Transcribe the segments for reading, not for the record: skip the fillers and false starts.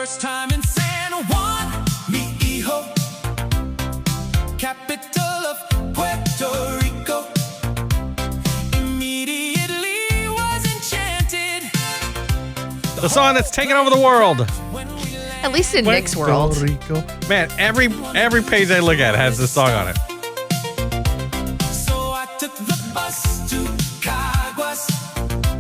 First time in San Juan, mi hijo, capital of Puerto Rico. Immediately was enchanted. The song that's taken over the world. At least in Nick's world. Rico. Man, every page I look at has this song on it. So I took the bus to Caguas.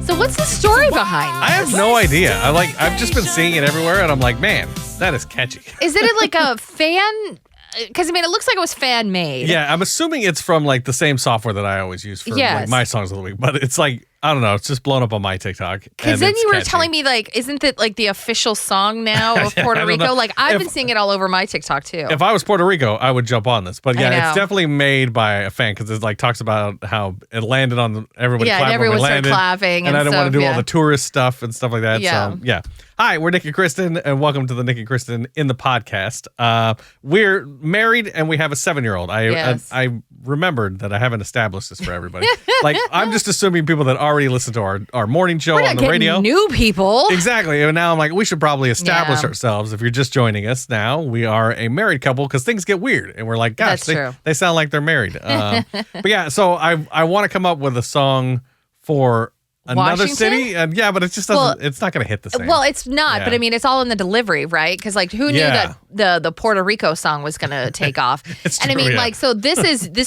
So what's the story behind this? I have no idea. I've just been seeing it everywhere, and I'm like, man, that is catchy. Is it like a fan? Because, I mean, it looks like it was fan made. Yeah, I'm assuming it's from like the same software that I always use for like my songs of the week. But it's like, I don't know, it's just blown up on my TikTok. Because then you were telling me, like, isn't it like the official song now of Puerto Rico? Like, I've been seeing it all over my TikTok too. If I was Puerto Rico, I would jump on this. But yeah, it's definitely made by a fan because it like talks about how it landed on everybody. Yeah, clapping and everyone when we started landed, clapping. And I didn't want to do all the tourist stuff and stuff like that. Yeah. So yeah. Hi, we're Nick and Kristen, and welcome to the Nick and Kristen in the podcast. We're married and we have a 7-year-old. I remembered that I haven't established this for everybody. Like, I'm just assuming people that already listen to our morning show on the radio. New people. Exactly. And now I'm like, we should probably establish ourselves. If you're just joining us now, we are a married couple because things get weird. And we're like, gosh, they sound like they're married. But yeah, so I want to come up with a song for another Washington? City, and but it just doesn't. It's not going to hit the same. Well, it's not, but I mean, it's all in the delivery, right? Because like, who knew that the Puerto Rico song was going to take off? And I mean, like, so this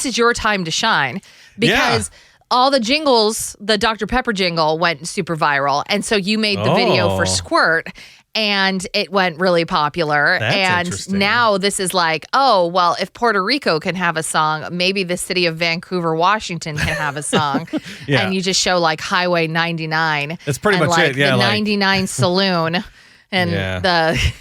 is your time to shine because all the jingles, the Dr. Pepper jingle went super viral, and so you made the video for Squirt. And it went really popular. That's and now this is like, oh, well, if Puerto Rico can have a song, maybe the city of Vancouver, Washington can have a song. And you just show like Highway 99. That's pretty much like it. Yeah. The 99 Saloon and the...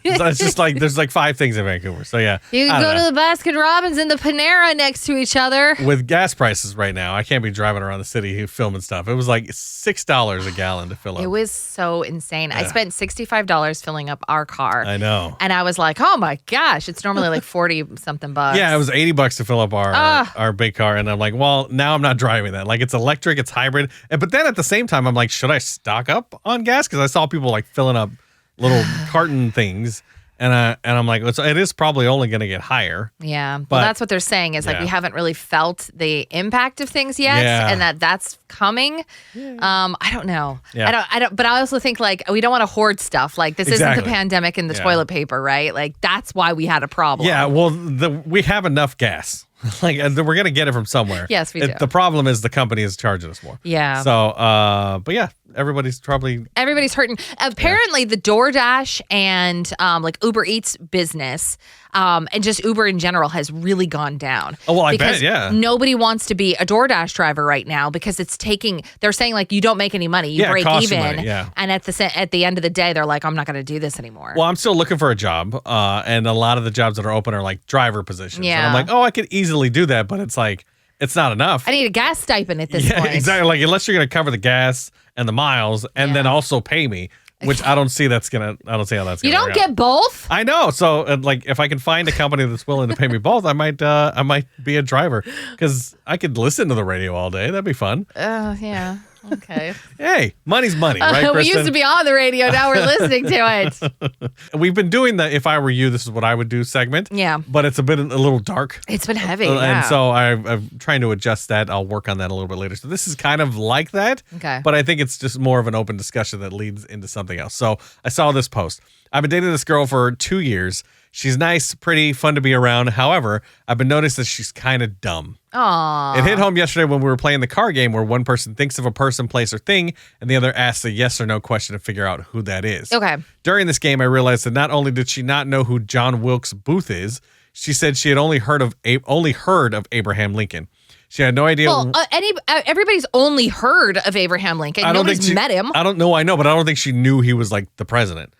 It's just like there's like 5 things in Vancouver. So yeah. You can go to the Baskin Robbins and the Panera next to each other. With gas prices right now, I can't be driving around the city filming stuff. It was like $6 a gallon to fill up. It was so insane. I spent $65 filling up our car. I know. And I was like, oh my gosh, it's normally like 40 something bucks. Yeah, it was $80 to fill up our big car. And I'm like, well, now I'm not driving that. Like, it's electric, it's hybrid. But then at the same time, I'm like, should I stock up on gas? Because I saw people like filling up little carton things. And I'm like, it is probably only going to get higher. Yeah. Well, that's what they're saying is like we haven't really felt the impact of things yet, and that's coming. I don't know. Yeah. I don't. But I also think like we don't want to hoard stuff. Like this isn't the pandemic and the toilet paper, right? Like that's why we had a problem. Yeah. Well, we have enough gas. Like, and we're going to get it from somewhere. Yes, we do. The problem is the company is charging us more. Yeah. So, but yeah, everybody's hurting. Apparently, the DoorDash and like Uber Eats business and just Uber in general has really gone down. Oh, well, I bet, Nobody wants to be a DoorDash driver right now because they're saying like you don't make any money, you break even. Money, and at the end of the day, they're like, I'm not going to do this anymore. Well, I'm still looking for a job, and a lot of the jobs that are open are like driver positions. Yeah. And I'm like, oh, I could easily do that, but it's like, it's not enough. I need a gas stipend at this point. Exactly. Like, unless you're going to cover the gas and the miles and then also pay me, which I don't see how that's going to You don't get both? I know. So like, if I can find a company that's willing to pay me both, I might be a driver because I could listen to the radio all day. That'd be fun. Yeah. Okay. Hey, money's money, right, Kristen? We used to be on the radio. Now we're listening to it. We've been doing the "If I Were You, This Is What I Would Do" segment. Yeah. But it's been a little dark. It's been heavy. And so I'm trying to adjust that. I'll work on that a little bit later. So this is kind of like that. Okay. But I think it's just more of an open discussion that leads into something else. So I saw this post. I've been dating this girl for 2 years. She's nice, pretty, fun to be around. However, I've been noticed that she's kind of dumb. Aww. It hit home yesterday when we were playing the card game where one person thinks of a person, place, or thing, and the other asks a yes or no question to figure out who that is. Okay. During this game, I realized that not only did she not know who John Wilkes Booth is, she said she had only heard of Abraham Lincoln. She had no idea. Well, everybody's only heard of Abraham Lincoln. Nobody's met him. I don't know. I know, but I don't think she knew he was like the president.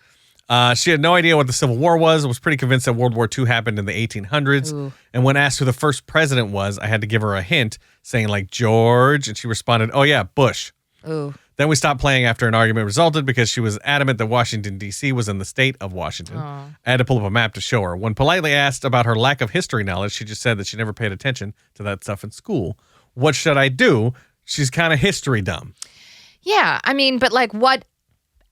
She had no idea what the Civil War was and was pretty convinced that World War II happened in the 1800s. Ooh. And when asked who the first president was, I had to give her a hint, saying like George, and she responded, oh yeah, Bush. Ooh. Then we stopped playing after an argument resulted because she was adamant that Washington, D.C. was in the state of Washington. Aww. I had to pull up a map to show her. When politely asked about her lack of history knowledge, she just said that she never paid attention to that stuff in school. What should I do? She's kind of history dumb. Yeah, I mean, but like what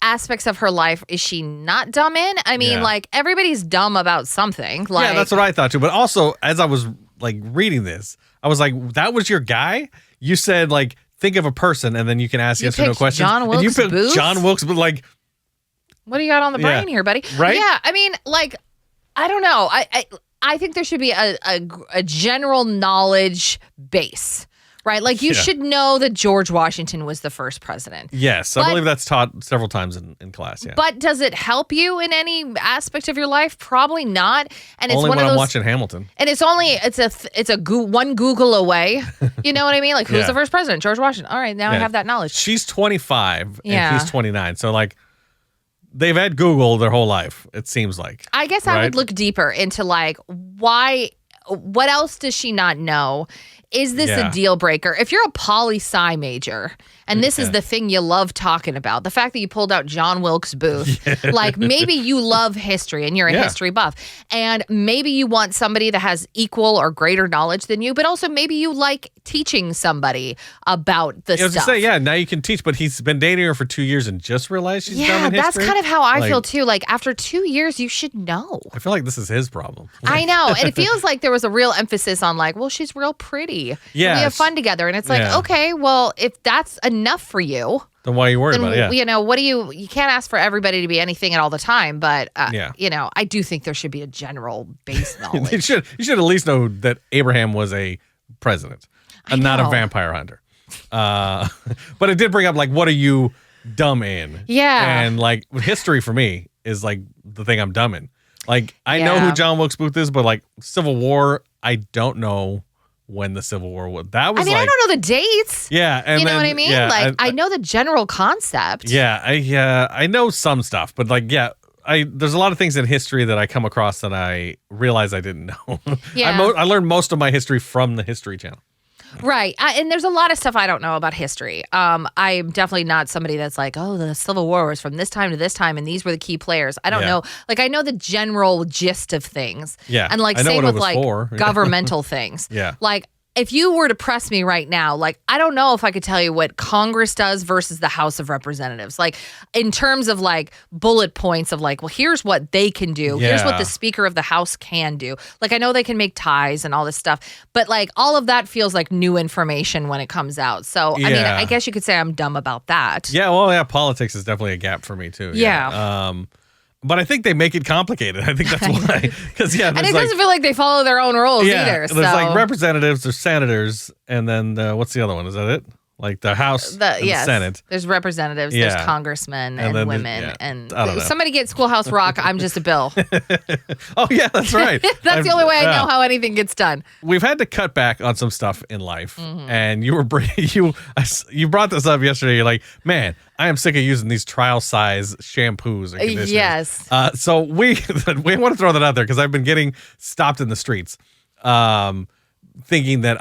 aspects of her life is she not dumb in? I mean, Yeah. like everybody's dumb about something. Like, Yeah, that's what I thought too. But also, as I was like reading this, I was like, that was your guy? You said like, think of a person and then you can ask yes or no picked questions. John and you Wilkes picked Booth? John Wilkes, but like, what do you got on the brain here, buddy? Right? Yeah, I mean, like, I don't know. I think there should be a general knowledge base, right? Like you should know that George Washington was the first president. yes, I believe that's taught several times in class. Yeah, But does it help you in any aspect of your life? Probably not. And it's only one when of those. I'm watching Hamilton. And it's one Google away. You know what I mean? Like, who's Yeah. the first president? George Washington. All right, now I Yeah. have that knowledge. She's 25 Yeah. and he's 29. So like, they've had Google their whole life. It seems like. I guess I Right? would look deeper into like why. What else does she not know? Is this Yeah. a deal breaker? If you're a poli-sci major and this is the thing you love talking about, the fact that you pulled out John Wilkes Booth, like maybe you love history and you're a Yeah. history buff, and maybe you want somebody that has equal or greater knowledge than you, but also maybe you like teaching somebody about the I was stuff. gonna say, yeah, now you can teach, but he's been dating her for 2 years and just realized she's dumb Yeah, in that's history. kind of how I Like, feel too. Like after 2 years, you should know. I feel like this is his problem. I know. And it feels like there was a real emphasis on like, well, she's real pretty. Yes. We have fun together. And it's like, Yeah. okay, well, if that's enough for you, Then why are you worried then, about it? Yeah. you know, what do you can't ask for everybody to be anything at all the time. But, Yeah. you know, I do think there should be a general base you knowledge. should at least know that Abraham was a president and not a know. vampire hunter. But it did bring up like, what are you dumb in? Yeah. And like history for me is like the thing I'm dumb in. Like I know Yeah. who John Wilkes Booth is, but like Civil War, I don't know when the Civil War was. That was I mean, like, I don't know the dates. yeah, and You know then, what I mean? yeah, like, I know the general concept. yeah, I know some stuff, but like, yeah, there's a lot of things in history that I come across that I realize I didn't know. Yeah. I learned most of my history from the History Channel. Right. And there's a lot of stuff I don't know about history. I'm definitely not somebody that's like, oh, the Civil War was from this time to this time, and these were the key players. I don't Yeah. know. Like, I know the general gist of things. Yeah. And like, I know same what it with was like for. governmental things. Yeah. Like, if you were to press me right now, like, I don't know if I could tell you what Congress does versus the House of Representatives. Like, in terms of like bullet points of like, well, here's what they can do. Here's what Yeah. the Speaker of the House can do. Like, I know they can make ties and all this stuff, but like, all of that feels like new information when it comes out. So, I mean, Yeah. I guess you could say I'm dumb about that. Yeah, well, yeah, politics is definitely a gap for me too. Yeah. But I think they make it complicated. I think that's why. Because yeah, And there's it like, doesn't feel like they follow their own rules either. So, there's like representatives, there's senators, and then what's the other one? Is that it? Like the House, and yes, the Senate. there's representatives, Yeah. there's congressmen And and, then women, yeah. and I don't know. somebody get Schoolhouse Rock. I'm just a bill. Oh yeah, that's right. That's the only way I know how anything gets done. We've had to cut back on some stuff in life, Mm-hmm. and you brought this up yesterday. You're like, man, I am sick of using these trial size shampoos and conditioners. Yes. So we want to throw that out there because I've been getting stopped in the streets, thinking that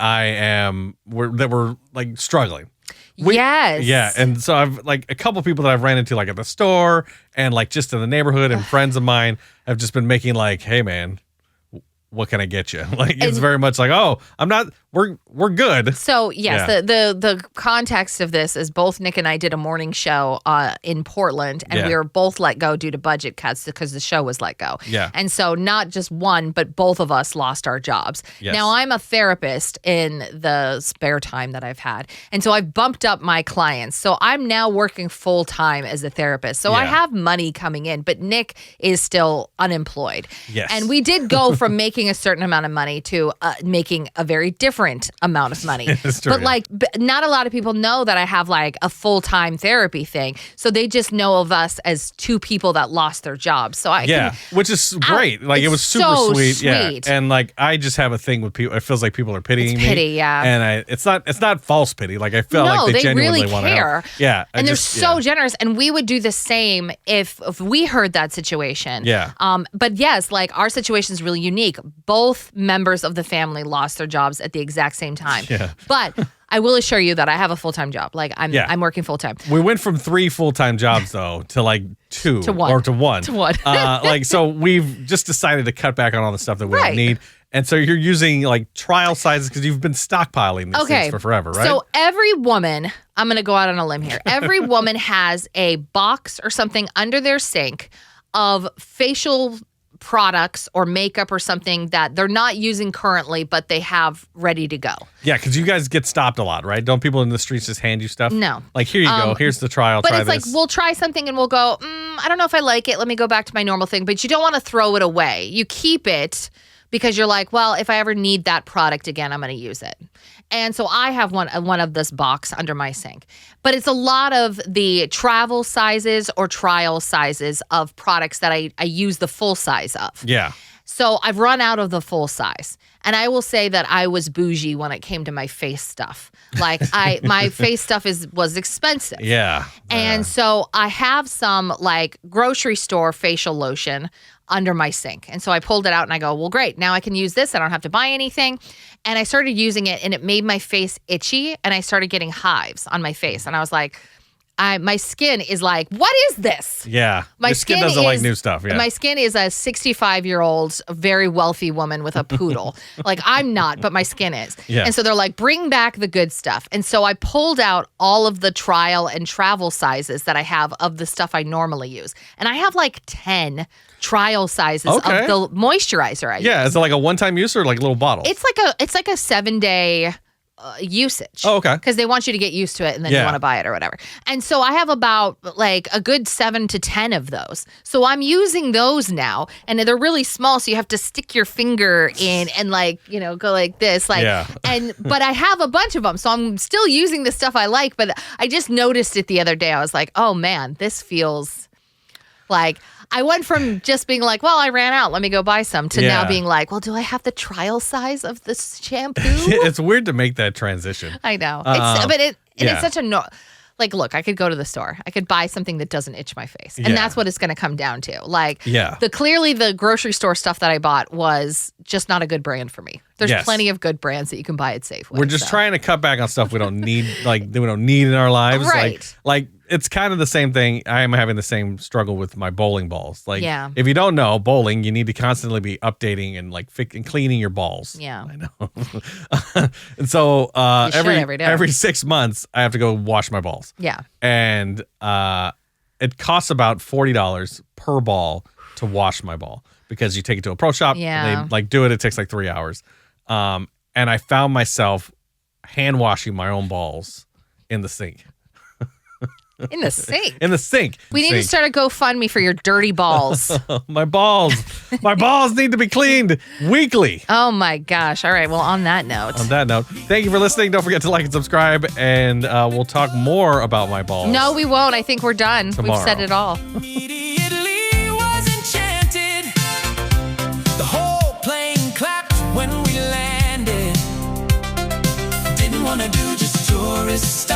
we're like struggling. Yes. Yeah, and so I've like a couple people that I've ran into like at the store and like just in the neighborhood, and friends of mine have just been making like, hey man, what can I get you? Like it's very much like, oh, we're good. So yes, Yeah. the context of this is both Nick and I did a morning show in Portland, and Yeah. we were both let go due to budget cuts because the show was let go. Yeah. And so not just one, but both of us lost our jobs. Yes. Now I'm a therapist in the spare time that I've had, and so I've bumped up my clients. So I'm now working full time as a therapist. So I Yeah. have money coming in, but Nick is still unemployed. Yes. And we did go from making a certain amount of money to making a very different amount of money. It's true, But yeah. like, not a lot of people know that I have like a full-time therapy thing. So they just know of us as two people that lost their jobs. So I Yeah, can, which is great. Like it it's was super so sweet. Yeah, sweet. and like I just have a thing with people. It feels like people are pitying It's me. pity, yeah. And it's not false pity. Like I feel no, like they genuinely really want to care. help. Yeah, and they're so generous. And we would do the same if we heard that situation. Yeah. But yes, like our situation is really unique. Both members of the family lost their jobs at the exact same time. Yeah. But I will assure you that I have a full-time job. Like I'm working full-time. We went from 3 full-time jobs though to like 2 To one. or to 1. To one. Like so we've just decided to cut back on all the stuff that we Right. don't need. And so you're using like trial sizes because you've been stockpiling these things for forever, right? So every woman, I'm going to go out on a limb here. Every woman has a box or something under their sink of facial products or makeup or something that they're not using currently, but they have ready to go. Yeah, because you guys get stopped a lot, right? Don't people in the streets just hand you stuff? No. Like, here you go. Here's the trial. But try it's this. like, we'll try something and we'll go, I don't know if I like it. Let me go back to my normal thing. But you don't want to throw it away. You keep it because you're like, well, if I ever need that product again, I'm going to use it. And so I have one of this box under my sink. But it's a lot of the travel sizes or trial sizes of products that I use the full size of. Yeah. So I've run out of the full size. And I will say that I was bougie when it came to my face stuff. Like my face stuff was expensive. Yeah. And so I have some like grocery store facial lotion under my sink. And so I pulled it out and I go, well, great. Now I can use this. I don't have to buy anything. And I started using it and it made my face itchy and I started getting hives on my face. And I was like, my skin is like, what is this? Yeah. My skin doesn't like new stuff. Yeah. My skin is a 65-year-old, very wealthy woman with a poodle. Like I'm not, but my skin is. Yeah. And so they're like, bring back the good stuff. And so I pulled out all of the trial and travel sizes that I have of the stuff I normally use. And I have like 10 trial sizes of the moisturizer I use. Yeah. Is it like a one-time use or like little bottles? It's like a 7-day usage. Oh, okay. Because they want you to get used to it and then you want to buy it or whatever. And so I have about like a good 7 to 10 of those. So I'm using those now and they're really small. So you have to stick your finger in and like, go like this. Like, but I have a bunch of them. So I'm still using the stuff I like. But I just noticed it the other day. I was like, oh man, this feels like I went from just being like, well, I ran out, let me go buy some, to now being like, well, do I have the trial size of this shampoo? It's weird to make that transition. I know. It's such a like, look, I could go to the store. I could buy something that doesn't itch my face. And that's what it's going to come down to. Like, clearly the grocery store stuff that I bought was just not a good brand for me. There's plenty of good brands that you can buy at Safeway. We're just trying to cut back on stuff we don't need, like, that we don't need in our lives. Right. Like it's kind of the same thing. I am having the same struggle with my bowling balls. Like, if you don't know, bowling, you need to constantly be updating and like and cleaning your balls. Yeah. I know. And so every day. every 6 months, I have to go wash my balls. Yeah. And it costs about $40 per ball to wash my ball because you take it to a pro shop. Yeah. And they like do it. It takes like 3 hours. And I found myself hand washing my own balls in the sink. In the sink? In the sink. We need to start a GoFundMe for your dirty balls. My balls. My balls need to be cleaned weekly. Oh my gosh. All right. Well, on that note, thank you for listening. Don't forget to like and subscribe, and we'll talk more about my balls. No, we won't. I think we're done. Tomorrow. We've said it all. Immediately was enchanted. The whole plane clapped when we landed. Didn't want to do just tourist